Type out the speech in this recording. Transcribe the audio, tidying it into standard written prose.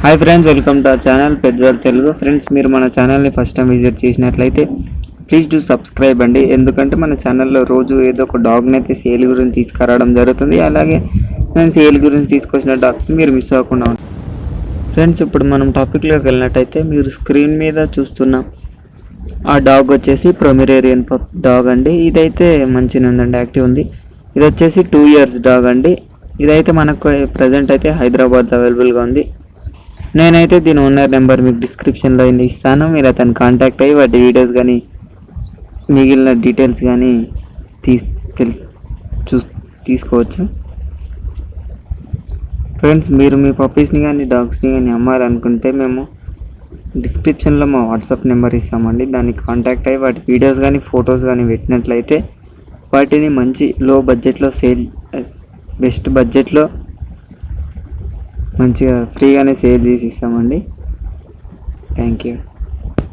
Hi friends, welcome to our channel పెద్దవాళ్ళ Telugu. Friends, మీరు మన ఛానల్ని ఫస్ట్ టైం విజిట్ చేసినట్లయితే ప్లీజ్ డూ సబ్స్క్రైబ్ అండి. ఎందుకంటే మన ఛానల్లో రోజు ఏదో ఒక డాగ్ని అయితే సేల్ గురించి తీసుకురావడం జరుగుతుంది. అలాగే నేను సేల్ గురించి తీసుకొచ్చిన డాగ్ని మీరు మిస్ అవ్వకుండా ఉంటారు. ఫ్రెండ్స్, ఇప్పుడు మనం టాపిక్లోకి వెళ్ళినట్టయితే మీరు స్క్రీన్ మీద చూస్తున్న ఆ డాగ్ వచ్చేసి ప్రొమిరేరియన్ డాగ్ అండి. ఇదైతే మంచిగా ఉందండి, యాక్టివ్ ఉంది. ఇది వచ్చేసి 2 years డాగ్ అండి. ఇదైతే మనకు ప్రజెంట్ అయితే హైదరాబాద్ అవైలబుల్గా ఉంది. నేనైతే దీని ఓనర్ నెంబర్ మీకు డిస్క్రిప్షన్లో ఇస్తాను. మీరు అతను కాంటాక్ట్ అయ్యి వాటి వీడియోస్ కానీ మిగిలిన డీటెయిల్స్ కానీ తీసుకోవచ్చు. ఫ్రెండ్స్, మీరు మీ పప్పీస్ని కానీ డాగ్స్ని కానీ అమ్మాలనుకుంటే మేము డిస్క్రిప్షన్లో మా వాట్సాప్ నెంబర్ ఇస్తామండి. దాన్ని కాంటాక్ట్ అయ్యి వాటి వీడియోస్ కానీ ఫొటోస్ కానీ పెట్టినట్లయితే వాటిని మంచి లో బడ్జెట్లో బెస్ట్ బడ్జెట్లో మంచిగా ఫ్రీగానే సేల్ చేసి ఇస్తామండి. Thank you.